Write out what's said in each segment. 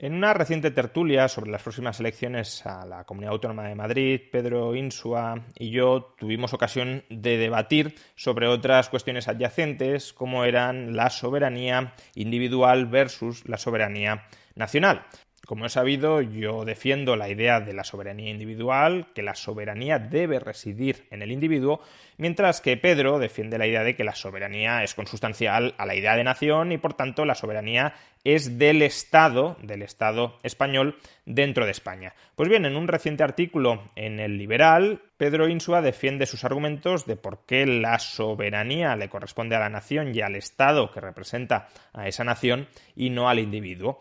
En una reciente tertulia sobre las próximas elecciones a la Comunidad Autónoma de Madrid, Pedro Insua y yo tuvimos ocasión de debatir sobre otras cuestiones adyacentes, como eran la soberanía individual versus la soberanía nacional. Como es sabido, yo defiendo la idea de la soberanía individual, que la soberanía debe residir en el individuo, mientras que Pedro defiende la idea de que la soberanía es consustancial a la idea de nación y, por tanto, la soberanía es del Estado español dentro de España. Pues bien, en un reciente artículo en El Liberal, Pedro Insua defiende sus argumentos de por qué la soberanía le corresponde a la nación y al Estado que representa a esa nación y no al individuo.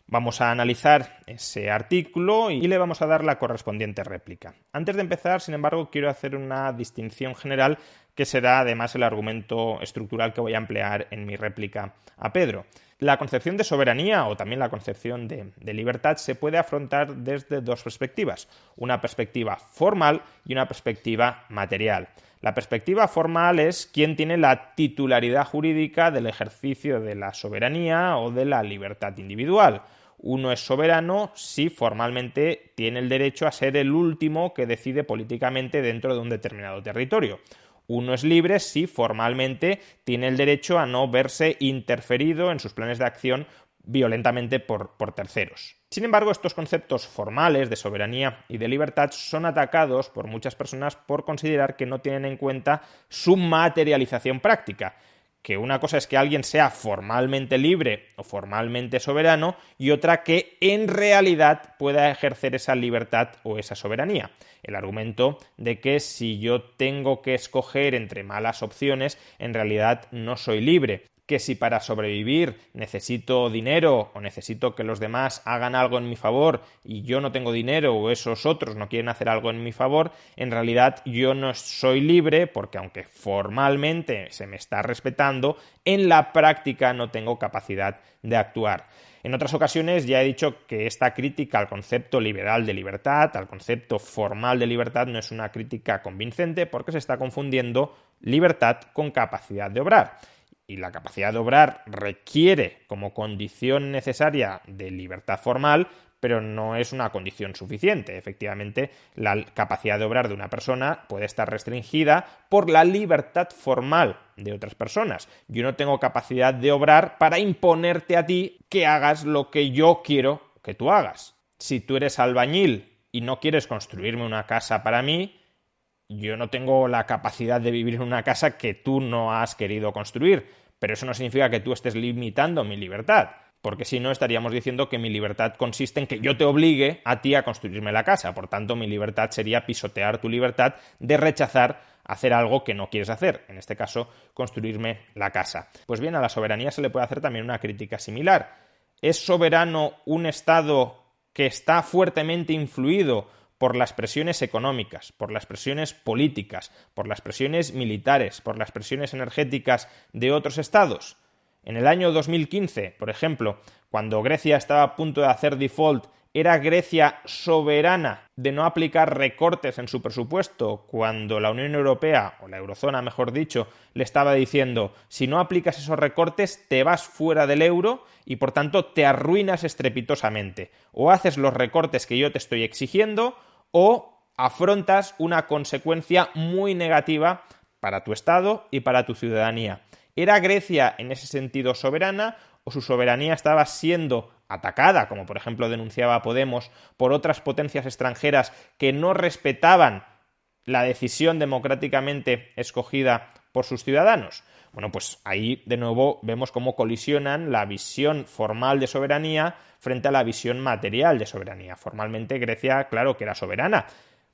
Vamos a analizar ese artículo y le vamos a dar la correspondiente réplica. Antes de empezar, sin embargo, quiero hacer una distinción general que será además el argumento estructural que voy a emplear en mi réplica a Pedro. La concepción de soberanía o también la concepción de libertad se puede afrontar desde dos perspectivas, una perspectiva formal y una perspectiva material. La perspectiva formal es quién tiene la titularidad jurídica del ejercicio de la soberanía o de la libertad individual. Uno es soberano si formalmente tiene el derecho a ser el último que decide políticamente dentro de un determinado territorio. Uno es libre si formalmente tiene el derecho a no verse interferido en sus planes de acción violentamente por terceros. Sin embargo, estos conceptos formales de soberanía y de libertad son atacados por muchas personas por considerar que no tienen en cuenta su materialización práctica. Que una cosa es que alguien sea formalmente libre o formalmente soberano y otra que en realidad pueda ejercer esa libertad o esa soberanía. El argumento de que si yo tengo que escoger entre malas opciones, en realidad no soy libre. Que si para sobrevivir necesito dinero o necesito que los demás hagan algo en mi favor y yo no tengo dinero o esos otros no quieren hacer algo en mi favor, en realidad yo no soy libre porque aunque formalmente se me está respetando, en la práctica no tengo capacidad de actuar. En otras ocasiones ya he dicho que esta crítica al concepto liberal de libertad, al concepto formal de libertad, no es una crítica convincente porque se está confundiendo libertad con capacidad de obrar. Y la capacidad de obrar requiere como condición necesaria de libertad formal, pero no es una condición suficiente. Efectivamente, la capacidad de obrar de una persona puede estar restringida por la libertad formal de otras personas. Yo no tengo capacidad de obrar para imponerte a ti que hagas lo que yo quiero que tú hagas. Si tú eres albañil y no quieres construirme una casa para mí, yo no tengo la capacidad de vivir en una casa que tú no has querido construir, pero eso no significa que tú estés limitando mi libertad, porque si no estaríamos diciendo que mi libertad consiste en que yo te obligue a ti a construirme la casa. Por tanto, mi libertad sería pisotear tu libertad de rechazar hacer algo que no quieres hacer, en este caso, construirme la casa. Pues bien, a la soberanía se le puede hacer también una crítica similar. ¿Es soberano un Estado que está fuertemente influido por las presiones económicas, por las presiones políticas, por las presiones militares, por las presiones energéticas de otros estados? En el año 2015, por ejemplo, cuando Grecia estaba a punto de hacer default, ¿era Grecia soberana de no aplicar recortes en su presupuesto cuando la Unión Europea, o la Eurozona mejor dicho, le estaba diciendo si no aplicas esos recortes te vas fuera del euro y por tanto te arruinas estrepitosamente? O haces los recortes que yo te estoy exigiendo o afrontas una consecuencia muy negativa para tu Estado y para tu ciudadanía. ¿Era Grecia en ese sentido soberana o su soberanía estaba siendo atacada, como por ejemplo denunciaba Podemos, por otras potencias extranjeras que no respetaban la decisión democráticamente escogida por sus ciudadanos? Bueno, pues ahí de nuevo vemos cómo colisionan la visión formal de soberanía frente a la visión material de soberanía. Formalmente Grecia, claro que era soberana,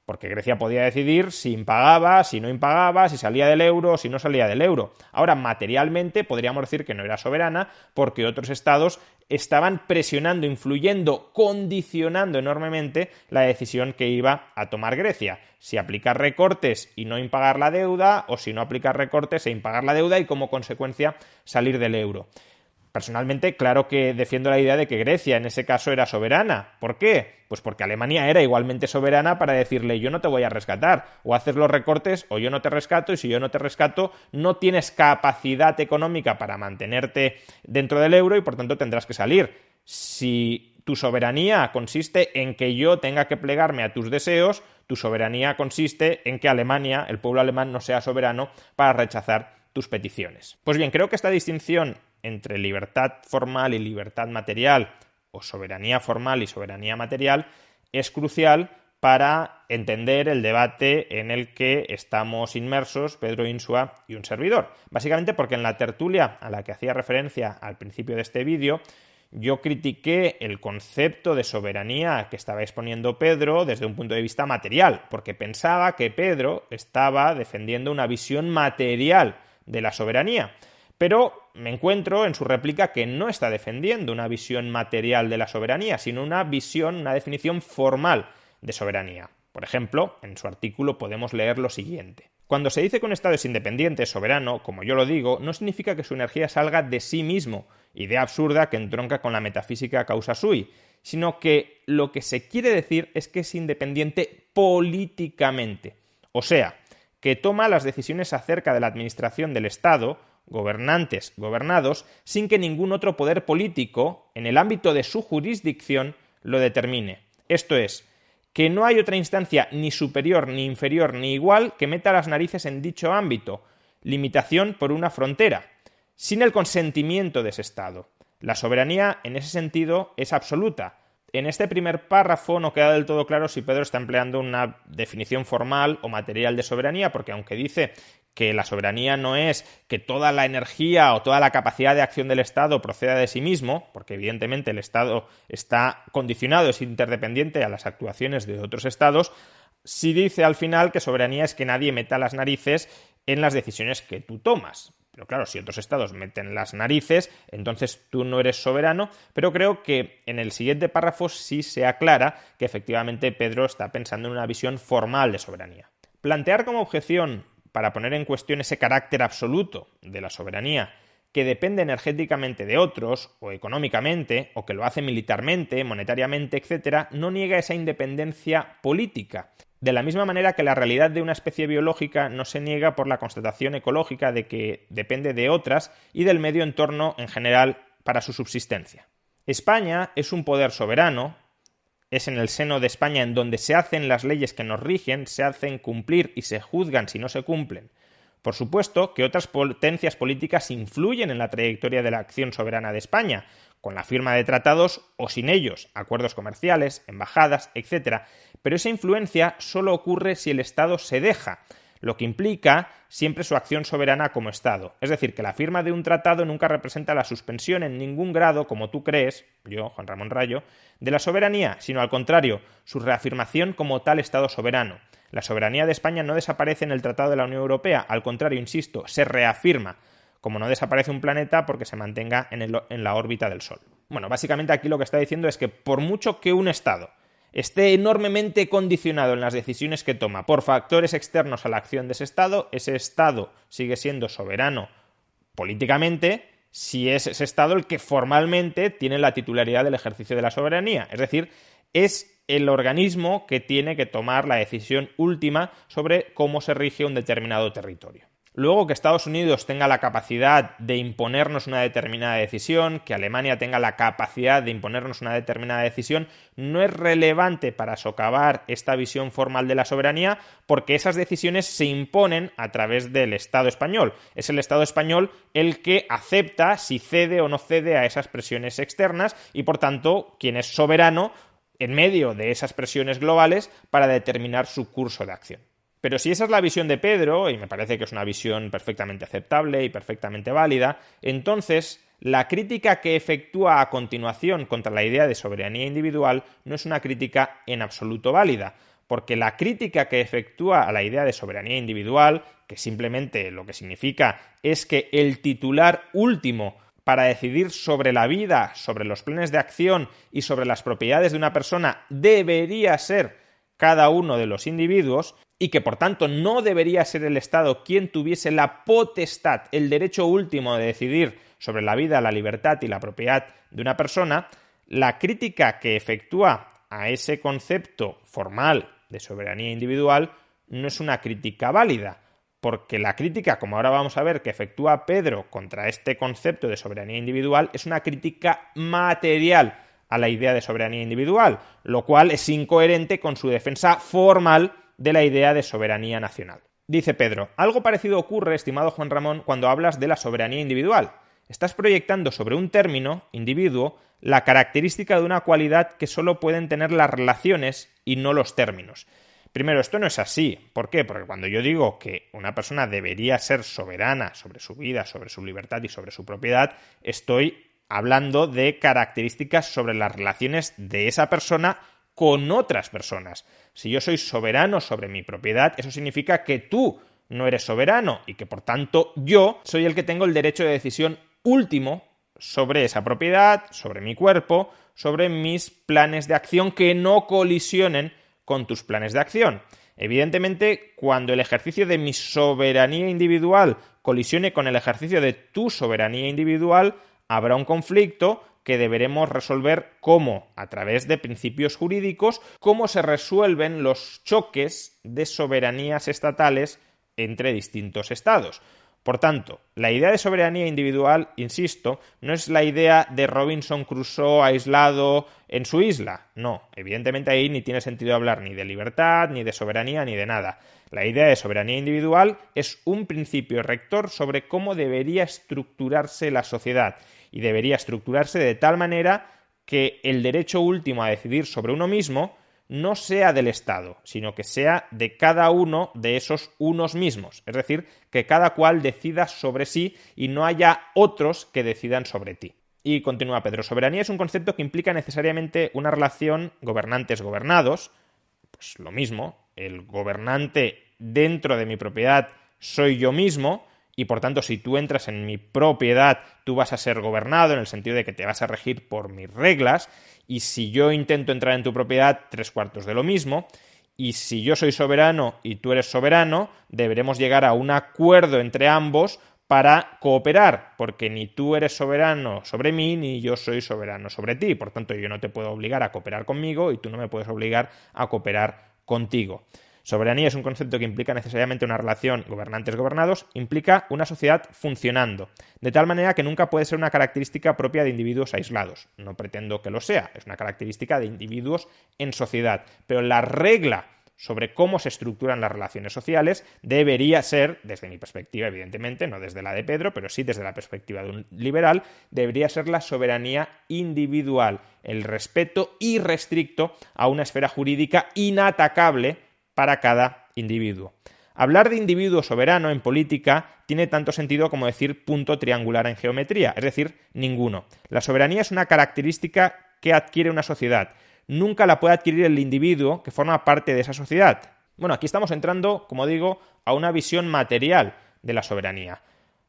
porque Grecia podía decidir si impagaba, si no impagaba, si salía del euro o si no salía del euro. Ahora, materialmente podríamos decir que no era soberana porque otros estados estaban presionando, influyendo, condicionando enormemente la decisión que iba a tomar Grecia. Si aplicar recortes y no impagar la deuda, o si no aplicar recortes e impagar la deuda y como consecuencia salir del euro. Personalmente, claro que defiendo la idea de que Grecia en ese caso era soberana. ¿Por qué? Pues porque Alemania era igualmente soberana para decirle yo no te voy a rescatar, o haces los recortes o yo no te rescato, y si yo no te rescato no tienes capacidad económica para mantenerte dentro del euro y por tanto tendrás que salir. Si Tu soberanía consiste en que yo tenga que plegarme a tus deseos, tu soberanía consiste en que Alemania, el pueblo alemán, no sea soberano para rechazar tus peticiones. Pues bien, creo que esta distinción entre libertad formal y libertad material, o soberanía formal y soberanía material, es crucial para entender el debate en el que estamos inmersos Pedro Insua y un servidor. Básicamente porque en la tertulia a la que hacía referencia al principio de este vídeo, yo critiqué el concepto de soberanía que estaba exponiendo Pedro desde un punto de vista material, porque pensaba que Pedro estaba defendiendo una visión material de la soberanía. Pero me encuentro en su réplica que no está defendiendo una visión material de la soberanía, sino una visión, una definición formal de soberanía. Por ejemplo, en su artículo podemos leer lo siguiente. Cuando se dice que un Estado es independiente, soberano, como yo lo digo, no significa que su energía salga de sí mismo, idea absurda que entronca con la metafísica causa sui, sino que lo que se quiere decir es que es independiente políticamente. O sea, que toma las decisiones acerca de la administración del Estado, gobernantes, gobernados, sin que ningún otro poder político, en el ámbito de su jurisdicción, lo determine. Esto es, que no hay otra instancia ni superior, ni inferior, ni igual que meta las narices en dicho ámbito, limitación por una frontera, sin el consentimiento de ese Estado. La soberanía, en ese sentido, es absoluta. En este primer párrafo no queda del todo claro si Pedro está empleando una definición formal o material de soberanía, porque aunque dice que la soberanía no es que toda la energía o toda la capacidad de acción del Estado proceda de sí mismo, porque evidentemente el Estado está condicionado, es interdependiente a las actuaciones de otros Estados, sí dice al final que soberanía es que nadie meta las narices en las decisiones que tú tomas. Pero claro, si otros estados meten las narices, entonces tú no eres soberano, pero creo que en el siguiente párrafo sí se aclara que efectivamente Pedro está pensando en una visión formal de soberanía. Plantear como objeción para poner en cuestión ese carácter absoluto de la soberanía que depende energéticamente de otros, o económicamente, o que lo hace militarmente, monetariamente, etc., no niega esa independencia política. De la misma manera que la realidad de una especie biológica no se niega por la constatación ecológica de que depende de otras y del medio entorno en general para su subsistencia. España es un poder soberano, es en el seno de España en donde se hacen las leyes que nos rigen, se hacen cumplir y se juzgan si no se cumplen. Por supuesto que otras potencias políticas influyen en la trayectoria de la acción soberana de España, con la firma de tratados o sin ellos, acuerdos comerciales, embajadas, etc. Pero esa influencia solo ocurre si el Estado se deja, lo que implica siempre su acción soberana como Estado. Es decir, que la firma de un tratado nunca representa la suspensión en ningún grado, como tú crees, yo, Juan Ramón Rayo, de la soberanía, sino al contrario, su reafirmación como tal Estado soberano. La soberanía de España no desaparece en el Tratado de la Unión Europea, al contrario, insisto, se reafirma, como no desaparece un planeta porque se mantenga en la órbita del Sol. Bueno, básicamente aquí lo que está diciendo es que por mucho que un Estado esté enormemente condicionado en las decisiones que toma por factores externos a la acción de ese Estado sigue siendo soberano políticamente si es ese Estado el que formalmente tiene la titularidad del ejercicio de la soberanía. Es decir, es el organismo que tiene que tomar la decisión última sobre cómo se rige un determinado territorio. Luego, que Estados Unidos tenga la capacidad de imponernos una determinada decisión, que Alemania tenga la capacidad de imponernos una determinada decisión, no es relevante para socavar esta visión formal de la soberanía, porque esas decisiones se imponen a través del Estado español. Es el Estado español el que acepta si cede o no cede a esas presiones externas y, por tanto, quien es soberano en medio de esas presiones globales para determinar su curso de acción. Pero si esa es la visión de Pedro, y me parece que es una visión perfectamente aceptable y perfectamente válida, entonces la crítica que efectúa a continuación contra la idea de soberanía individual no es una crítica en absoluto válida, porque la crítica que efectúa a la idea de soberanía individual, que simplemente lo que significa es que el titular último para decidir sobre la vida, sobre los planes de acción y sobre las propiedades de una persona debería ser cada uno de los individuos, y que por tanto no debería ser el Estado quien tuviese la potestad, el derecho último de decidir sobre la vida, la libertad y la propiedad de una persona, la crítica que efectúa a ese concepto formal de soberanía individual no es una crítica válida, porque la crítica, como ahora vamos a ver, que efectúa Pedro contra este concepto de soberanía individual es una crítica material a la idea de soberanía individual, lo cual es incoherente con su defensa formal de la idea de soberanía nacional. Dice Pedro, algo parecido ocurre, estimado Juan Ramón, cuando hablas de la soberanía individual. Estás proyectando sobre un término, individuo, la característica de una cualidad que solo pueden tener las relaciones y no los términos. Primero, esto no es así. ¿Por qué? Porque cuando yo digo que una persona debería ser soberana sobre su vida, sobre su libertad y sobre su propiedad, estoy hablando de características sobre las relaciones de esa persona con otras personas. Si yo soy soberano sobre mi propiedad, eso significa que tú no eres soberano y que por tanto yo soy el que tengo el derecho de decisión último sobre esa propiedad, sobre mi cuerpo, sobre mis planes de acción que no colisionen con tus planes de acción. Evidentemente, cuando el ejercicio de mi soberanía individual colisione con el ejercicio de tu soberanía individual, habrá un conflicto que deberemos resolver cómo, a través de principios jurídicos, cómo se resuelven los choques de soberanías estatales entre distintos estados. Por tanto, la idea de soberanía individual, insisto, no es la idea de Robinson Crusoe aislado en su isla. No, evidentemente ahí ni tiene sentido hablar ni de libertad, ni de soberanía, ni de nada. La idea de soberanía individual es un principio rector sobre cómo debería estructurarse la sociedad, y debería estructurarse de tal manera que el derecho último a decidir sobre uno mismo no sea del Estado, sino que sea de cada uno de esos unos mismos. Es decir, que cada cual decida sobre sí y no haya otros que decidan sobre ti. Y continúa Pedro, soberanía es un concepto que implica necesariamente una relación gobernantes-gobernados. Pues lo mismo, el gobernante dentro de mi propiedad soy yo mismo, y por tanto si tú entras en mi propiedad tú vas a ser gobernado en el sentido de que te vas a regir por mis reglas, y si yo intento entrar en tu propiedad, 3/4 de lo mismo, y si yo soy soberano y tú eres soberano, deberemos llegar a un acuerdo entre ambos para cooperar, porque ni tú eres soberano sobre mí, ni yo soy soberano sobre ti, por tanto yo no te puedo obligar a cooperar conmigo y tú no me puedes obligar a cooperar contigo. Soberanía es un concepto que implica necesariamente una relación gobernantes-gobernados, implica una sociedad funcionando, de tal manera que nunca puede ser una característica propia de individuos aislados. No pretendo que lo sea, es una característica de individuos en sociedad, pero la regla sobre cómo se estructuran las relaciones sociales debería ser, desde mi perspectiva evidentemente, no desde la de Pedro, pero sí desde la perspectiva de un liberal, debería ser la soberanía individual, el respeto irrestricto a una esfera jurídica inatacable para cada individuo. Hablar de individuo soberano en política tiene tanto sentido como decir punto triangular en geometría, es decir, ninguno. La soberanía es una característica que adquiere una sociedad. Nunca la puede adquirir el individuo que forma parte de esa sociedad. Bueno, aquí estamos entrando, como digo, a una visión material de la soberanía.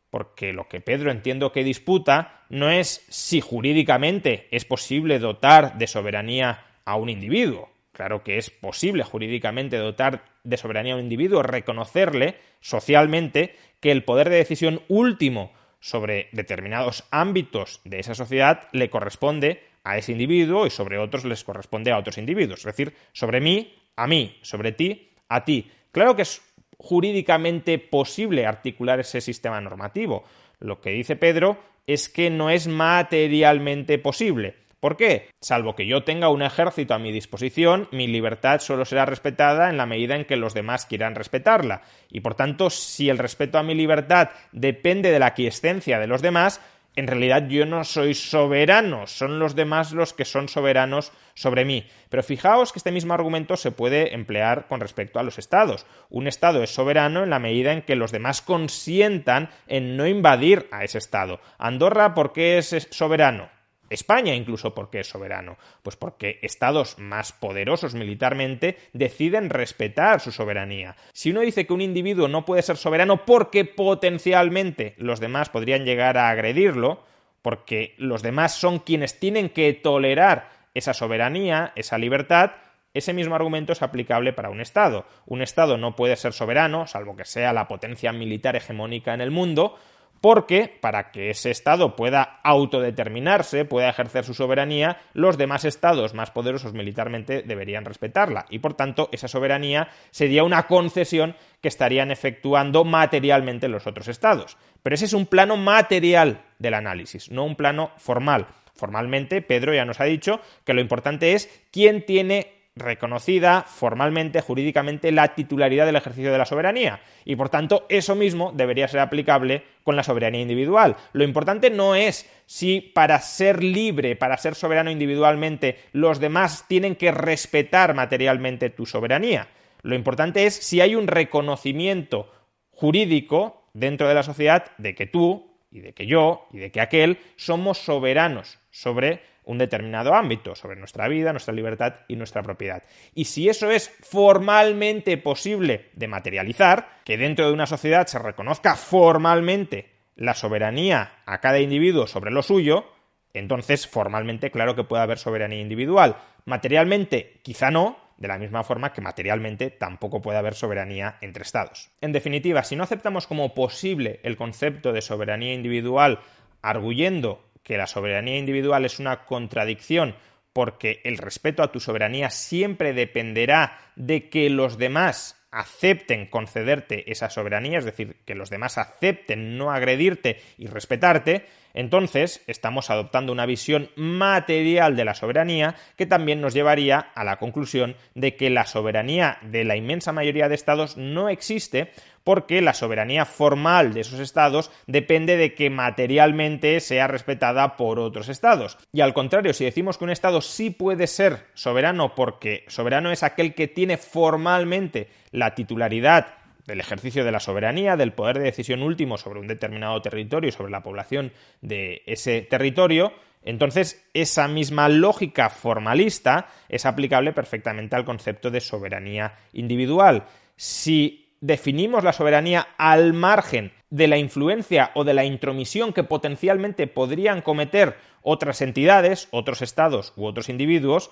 Porque lo que Pedro entiendo que disputa no es si jurídicamente es posible dotar de soberanía a un individuo. Claro que es posible jurídicamente dotar de soberanía a un individuo, reconocerle socialmente que el poder de decisión último sobre determinados ámbitos de esa sociedad le corresponde a ese individuo y sobre otros les corresponde a otros individuos. Es decir, sobre mí, a mí, sobre ti, a ti. Claro que es jurídicamente posible articular ese sistema normativo. Lo que dice Pedro es que no es materialmente posible. ¿Por qué? Salvo que yo tenga un ejército a mi disposición, mi libertad solo será respetada en la medida en que los demás quieran respetarla. Y por tanto, si el respeto a mi libertad depende de la aquiescencia de los demás, en realidad yo no soy soberano, son los demás los que son soberanos sobre mí. Pero fijaos que este mismo argumento se puede emplear con respecto a los estados. Un estado es soberano en la medida en que los demás consientan en no invadir a ese estado. Andorra, ¿por qué es soberano? España incluso, ¿por qué es soberano? Pues porque estados más poderosos militarmente deciden respetar su soberanía. Si uno dice que un individuo no puede ser soberano porque potencialmente los demás podrían llegar a agredirlo, porque los demás son quienes tienen que tolerar esa soberanía, esa libertad, ese mismo argumento es aplicable para un Estado. Un Estado no puede ser soberano, salvo que sea la potencia militar hegemónica en el mundo, porque para que ese Estado pueda autodeterminarse, pueda ejercer su soberanía, los demás Estados más poderosos militarmente deberían respetarla y por tanto esa soberanía sería una concesión que estarían efectuando materialmente los otros Estados. Pero ese es un plano material del análisis, no un plano formal. Formalmente, Pedro ya nos ha dicho que lo importante es quién tiene reconocida formalmente, jurídicamente, la titularidad del ejercicio de la soberanía. Y por tanto, eso mismo debería ser aplicable con la soberanía individual. Lo importante no es si para ser libre, para ser soberano individualmente, los demás tienen que respetar materialmente tu soberanía. Lo importante es si hay un reconocimiento jurídico dentro de la sociedad de que tú, y de que yo, y de que aquel somos soberanos sobre un determinado ámbito, sobre nuestra vida, nuestra libertad y nuestra propiedad. Y si eso es formalmente posible de materializar, que dentro de una sociedad se reconozca formalmente la soberanía a cada individuo sobre lo suyo, entonces formalmente claro que puede haber soberanía individual. Materialmente quizá no, de la misma forma que materialmente tampoco puede haber soberanía entre estados. En definitiva, si no aceptamos como posible el concepto de soberanía individual, arguyendo que la soberanía individual es una contradicción porque el respeto a tu soberanía siempre dependerá de que los demás acepten concederte esa soberanía, es decir, que los demás acepten no agredirte y respetarte, entonces estamos adoptando una visión material de la soberanía que también nos llevaría a la conclusión de que la soberanía de la inmensa mayoría de estados no existe porque la soberanía formal de esos estados depende de que materialmente sea respetada por otros estados. Y al contrario, si decimos que un estado sí puede ser soberano porque soberano es aquel que tiene formalmente la titularidad del ejercicio de la soberanía, del poder de decisión último sobre un determinado territorio y sobre la población de ese territorio, entonces esa misma lógica formalista es aplicable perfectamente al concepto de soberanía individual. Si definimos la soberanía al margen de la influencia o de la intromisión que potencialmente podrían cometer otras entidades, otros estados u otros individuos,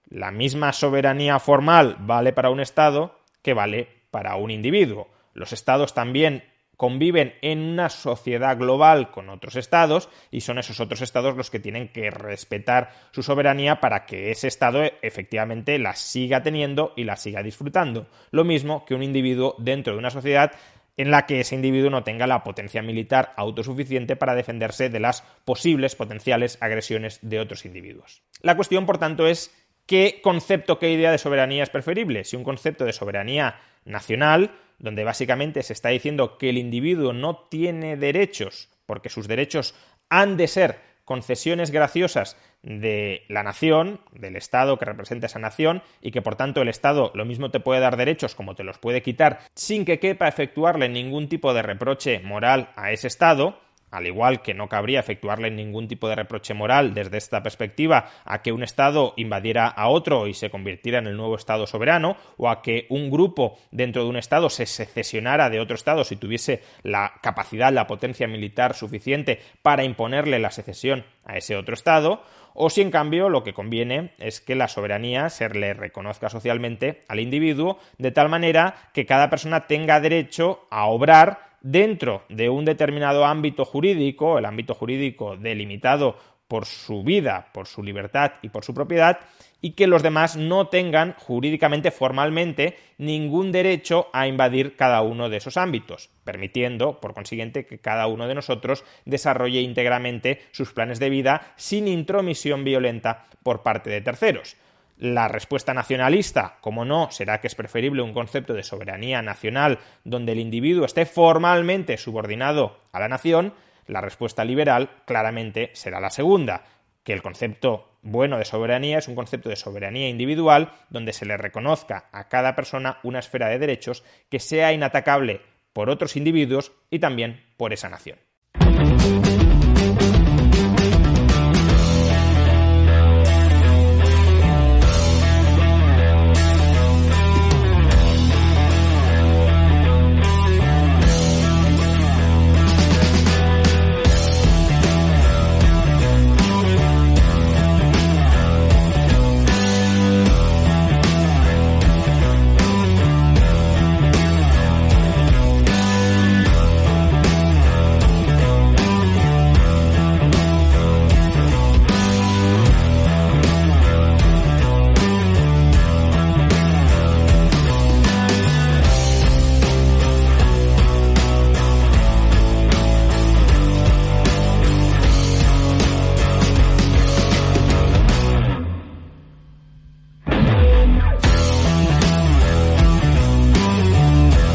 la misma soberanía formal vale para un estado que vale para un individuo. Los estados también conviven en una sociedad global con otros estados y son esos otros estados los que tienen que respetar su soberanía para que ese estado efectivamente la siga teniendo y la siga disfrutando. Lo mismo que un individuo dentro de una sociedad en la que ese individuo no tenga la potencia militar autosuficiente para defenderse de las posibles potenciales agresiones de otros individuos. La cuestión, por tanto, es ¿qué concepto, qué idea de soberanía es preferible? Si un concepto de soberanía nacional, donde básicamente se está diciendo que el individuo no tiene derechos, porque sus derechos han de ser concesiones graciosas de la nación, del Estado que representa esa nación, y que por tanto el Estado lo mismo te puede dar derechos como te los puede quitar sin que quepa efectuarle ningún tipo de reproche moral a ese Estado, al igual que no cabría efectuarle ningún tipo de reproche moral desde esta perspectiva a que un Estado invadiera a otro y se convirtiera en el nuevo Estado soberano, o a que un grupo dentro de un Estado se secesionara de otro Estado si tuviese la capacidad, la potencia militar suficiente para imponerle la secesión a ese otro Estado, o si en cambio lo que conviene es que la soberanía se le reconozca socialmente al individuo de tal manera que cada persona tenga derecho a obrar dentro de un determinado ámbito jurídico, el ámbito jurídico delimitado por su vida, por su libertad y por su propiedad, y que los demás no tengan jurídicamente, formalmente, ningún derecho a invadir cada uno de esos ámbitos, permitiendo, por consiguiente, que cada uno de nosotros desarrolle íntegramente sus planes de vida sin intromisión violenta por parte de terceros. La respuesta nacionalista, como no, será que es preferible un concepto de soberanía nacional donde el individuo esté formalmente subordinado a la nación. La respuesta liberal claramente será la segunda, que el concepto bueno de soberanía es un concepto de soberanía individual donde se le reconozca a cada persona una esfera de derechos que sea inatacable por otros individuos y también por esa nación.